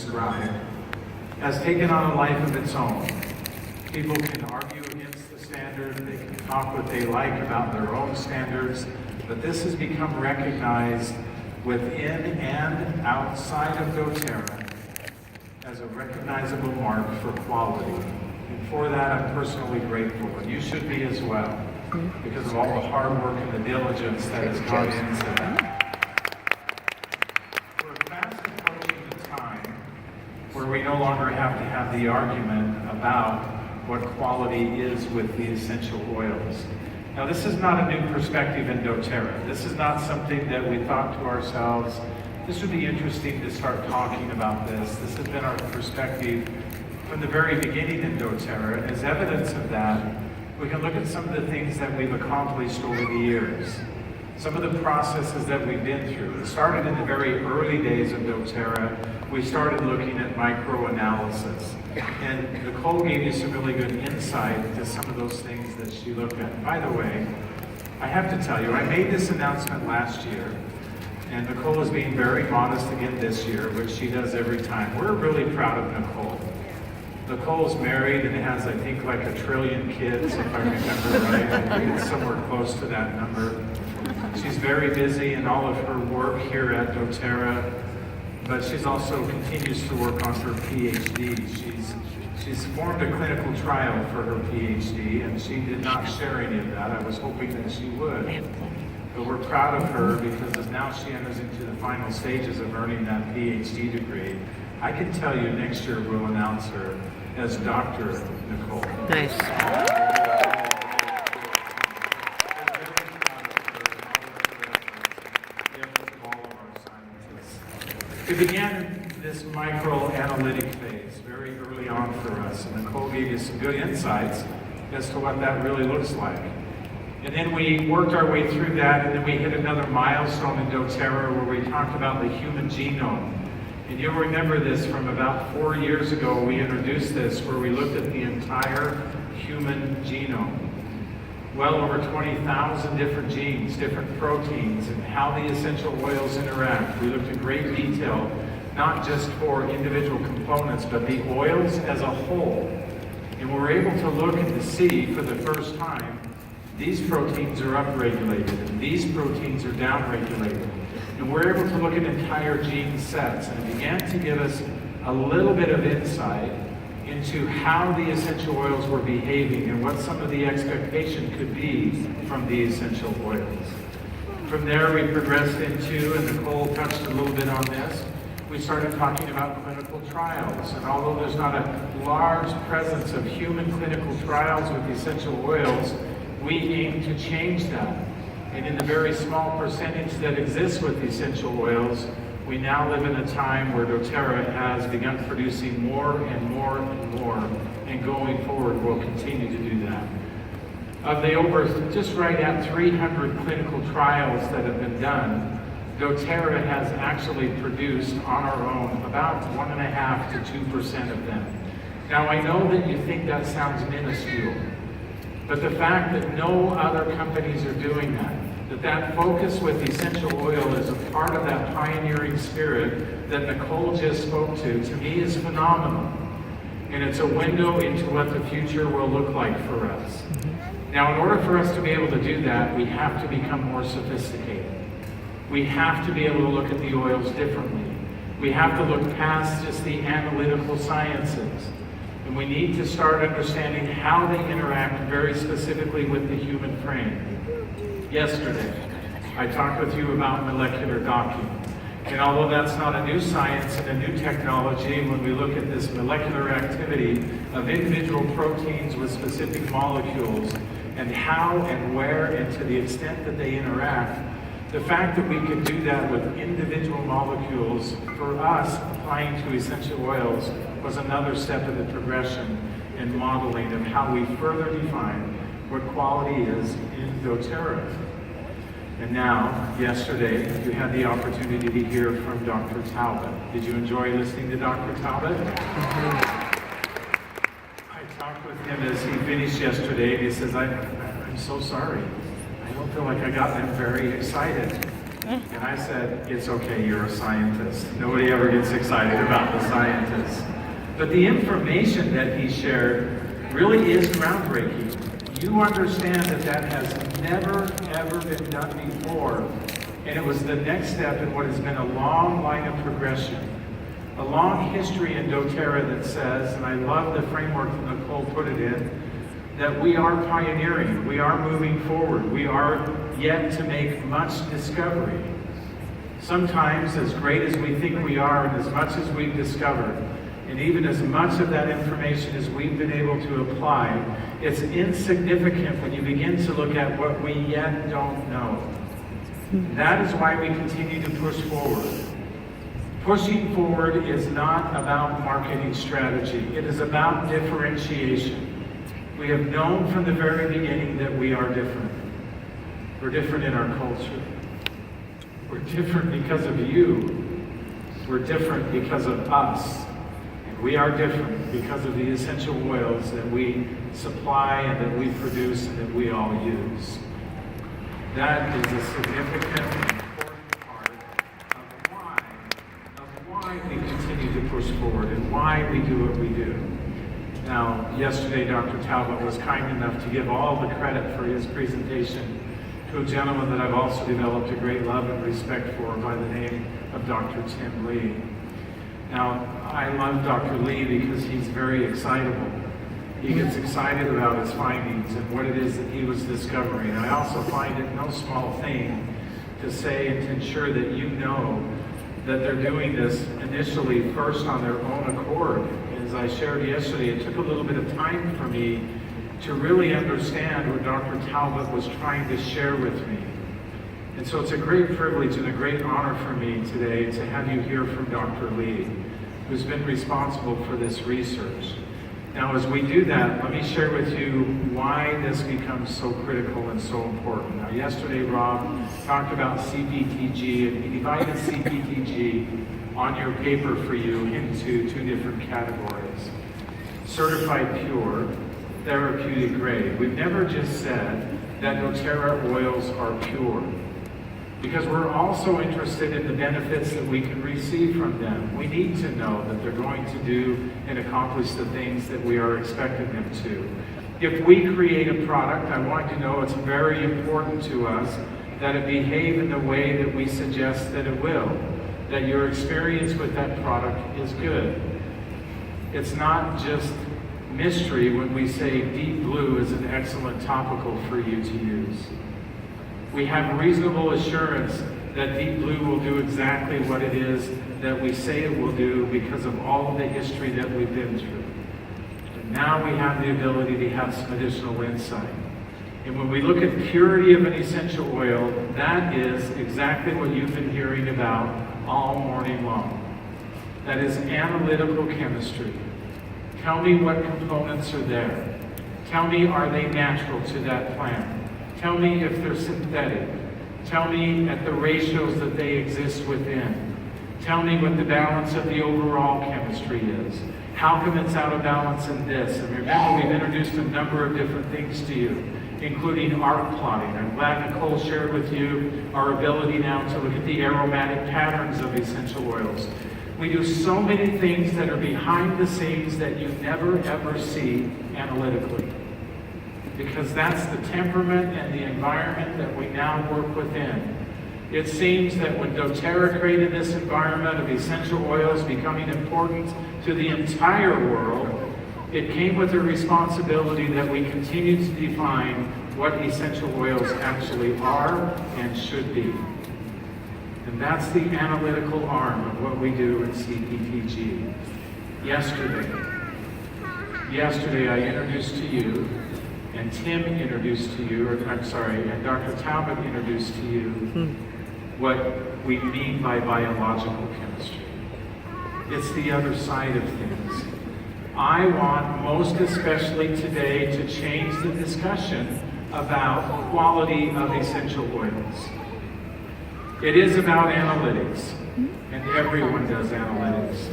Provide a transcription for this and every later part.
described, has taken on a life of its own. People can argue against the standard, they can talk what they like about their own standards, but this has become recognized within and outside of doTERRA as a recognizable mark for quality. And for that, I'm personally grateful, and you should be as well, because of all the hard work and the diligence that has gone into that. We're fast approaching the time where we no longer have to have the argument about what quality is with the essential oils. Now, this is not a new perspective in doTERRA. This is not something that we thought to ourselves, this would be interesting to start talking about this. This has been our perspective from the very beginning in doTERRA, and as evidence of that, we can look at some of the things that we've accomplished over the years, some of the processes that we've been through. It started in the very early days of doTERRA. We started looking at microanalysis, and Nicole gave you some really good insight into some of those things that she looked at. And by the way, I have to tell you, I made this announcement last year, and Nicole is being very modest again this year, which she does every time. We're really proud of Nicole. Nicole's married and has, I think, like 1 trillion kids, if I remember right. I think it's somewhere close to that number. She's very busy in all of her work here at doTERRA, but she's also continues to work on her PhD. She's formed a clinical trial for her PhD, and she did not share any of that. I was hoping that she would. But we're proud of her because as now she enters into the final stages of earning that PhD degree, I can tell you next year we'll announce her as Dr. Nicole. Nice. We began this microanalytic phase very early on for us, and Nicole gave you some good insights as to what that really looks like. And then we worked our way through that, and then we hit another milestone in doTERRA where we talked about the human genome. And you'll remember this from about 4 years ago, we introduced this where we looked at the entire human genome. Well over 20,000 different genes, different proteins, and how the essential oils interact. We looked at great detail, not just for individual components, but the oils as a whole. And we're able to look and to see for the first time, these proteins are upregulated, and these proteins are downregulated. And we're able to look at entire gene sets, and it began to give us a little bit of insight into how the essential oils were behaving and what some of the expectation could be from the essential oils. From there, we progressed into, and Nicole touched a little bit on this, we started talking about clinical trials. And although there's not a large presence of human clinical trials with essential oils, we aim to change that. And in the very small percentage that exists with essential oils, we now live in a time where doTERRA has begun producing more and more and more, and going forward will continue to do that. Of the over, just right at 300 clinical trials that have been done, doTERRA has actually produced on our own about 1.5% to 2% of them. Now I know that you think that sounds minuscule, but the fact that no other companies are doing that focus with essential oil is a part of that pioneering spirit that Nicole just spoke to me is phenomenal. And it's a window into what the future will look like for us. Now, in order for us to be able to do that, we have to become more sophisticated. We have to be able to look at the oils differently. We have to look past just the analytical sciences. And we need to start understanding how they interact very specifically with the human frame. Yesterday, I talked with you about molecular docking. And although that's not a new science and a new technology, when we look at this molecular activity of individual proteins with specific molecules and how and where and to the extent that they interact, the fact that we can do that with individual molecules, for us, applying to essential oils, was another step in the progression and modeling of how we further define what quality is in doTERRA. And now, yesterday, you had the opportunity to hear from Dr. Talbot. Did you enjoy listening to Dr. Talbot? I talked with him as he finished yesterday, and he says, I'm so sorry. I don't feel like I got them very excited. And I said, it's okay, you're a scientist. Nobody ever gets excited about the scientists. But the information that he shared really is groundbreaking. You understand that that has never, ever been done before. And it was the next step in what has been a long line of progression. A long history in doTERRA that says, and I love the framework that Nicole put it in, that we are pioneering, we are moving forward, we are yet to make much discovery. Sometimes, as great as we think we are, and as much as we've discovered, and even as much of that information as we've been able to apply, it's insignificant when you begin to look at what we yet don't know. That is why we continue to push forward. Pushing forward is not about marketing strategy. It is about differentiation. We have known from the very beginning that we are different. We're different in our culture. We're different because of you. We're different because of us. And we are different because of the essential oils that we supply and that we produce and that we all use. That is a significant and important part of why we continue to push forward and why we do what we do. Now, yesterday Dr. Talbot was kind enough to give all the credit for his presentation to a gentleman that I've also developed a great love and respect for by the name of Dr. Tim Lee. Now, I love Dr. Lee because he's very excitable. He gets excited about his findings and what it is that he was discovering. I also find it no small thing to say and to ensure that you know that they're doing this initially first on their own accord. As I shared yesterday, it took a little bit of time for me to really understand what Dr. Talbot was trying to share with me. And so it's a great privilege and a great honor for me today to have you hear from Dr. Lee, who's been responsible for this research. Now, as we do that, let me share with you why this becomes so critical and so important. Now, yesterday, Rob talked about CPTG, and he divided CPTG on your paper for you into two different categories. Certified pure, therapeutic grade. We've never just said that doTERRA oils are pure, because we're also interested in the benefits that we can receive from them. We need to know that they're going to do and accomplish the things that we are expecting them to. If we create a product, I want you to know it's very important to us that it behave in the way that we suggest that it will, that your experience with that product is good. It's not just mystery when we say Deep Blue is an excellent topical for you to use. We have reasonable assurance that Deep Blue will do exactly what it is that we say it will do because of all of the history that we've been through. And now we have the ability to have some additional insight. And when we look at purity of an essential oil, that is exactly what you've been hearing about all morning long. That is analytical chemistry. Tell me what components are there. Tell me, are they natural to that plant? Tell me if they're synthetic. Tell me at the ratios that they exist within. Tell me what the balance of the overall chemistry is. How come it's out of balance in this? And remember, we've introduced a number of different things to you, including arc plotting. I'm glad Nicole shared with you our ability now to look at the aromatic patterns of essential oils. We do so many things that are behind the scenes that you never ever see analytically, because that's the temperament and the environment that we now work within. It seems that when doTERRA created this environment of essential oils becoming important to the entire world, it came with a responsibility that we continue to define what essential oils actually are and should be. And that's the analytical arm of what we do at CPTG. Yesterday I introduced to you, and Tim introduced to you, and Dr. Talbot introduced to you what we mean by biological chemistry. It's the other side of things. I want, most especially today, to change the discussion about quality of essential oils. It is about analytics, and everyone does analytics.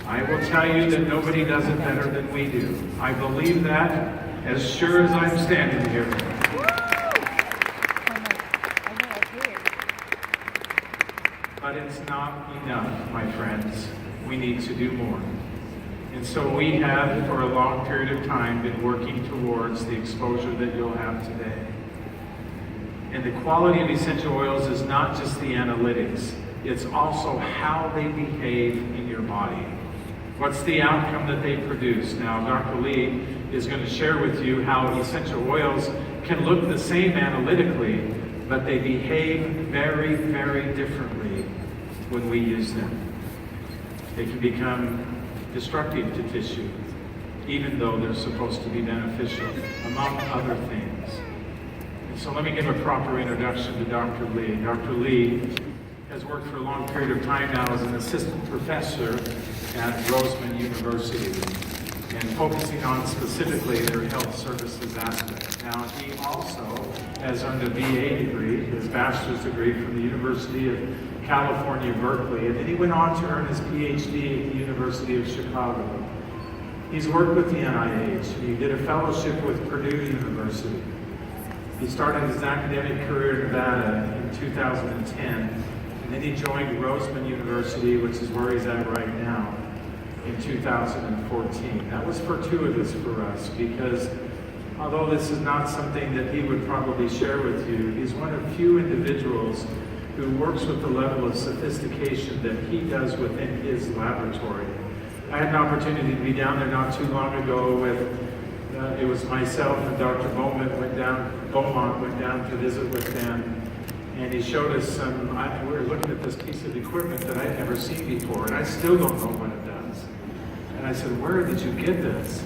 I will tell you that nobody does it better than we do. I believe that as sure as I'm standing here. it's not enough, my friends. We need to do more. And so we have, for a long period of time, been working towards the exposure that you'll have today. And the quality of essential oils is not just the analytics, it's also how they behave in your body. What's the outcome that they produce? Now, Dr. Lee is going to share with you how essential oils can look the same analytically, but they behave very, very differently when we use them. They can become destructive to tissue, even though they're supposed to be beneficial, among other things. And so let me give a proper introduction to Dr. Lee. Dr. Lee has worked for a long period of time now as an assistant professor at Roseman University, and focusing on specifically their health services aspect. Now, he also has earned a BA degree, his bachelor's degree from the University of California, Berkeley, and then he went on to earn his PhD at the University of Chicago. He's worked with the NIH. He did a fellowship with Purdue University. He started his academic career in Nevada in 2010, and then he joined Roseman University, which is where he's at right now, in 2014. That was fortuitous for us because although this is not something that he would probably share with you, he's one of few individuals who works with the level of sophistication that he does within his laboratory. I had an opportunity to be down there not too long ago with, it was myself and Dr. Beaumont went down to visit with them, and he showed us some, we were looking at this piece of equipment that I'd never seen before, and I still don't know what it does. And I said, where did you get this?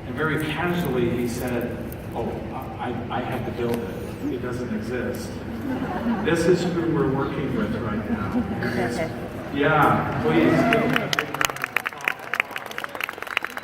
And very casually he said, oh, I had to build it. It doesn't exist. This is who we're working with right now. Yeah, please give him a big round of applause.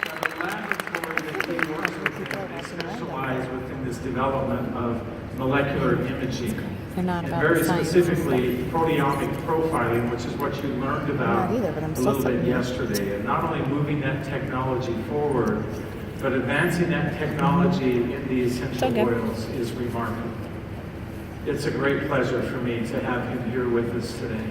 Now, the laboratory that he works within is specialized within this development of molecular imaging. And very specifically, proteomic profiling, which is what you learned about a little bit yesterday. And not only moving that technology forward, but advancing that technology in the essential oils is remarkable. It's a great pleasure for me to have him here with us today.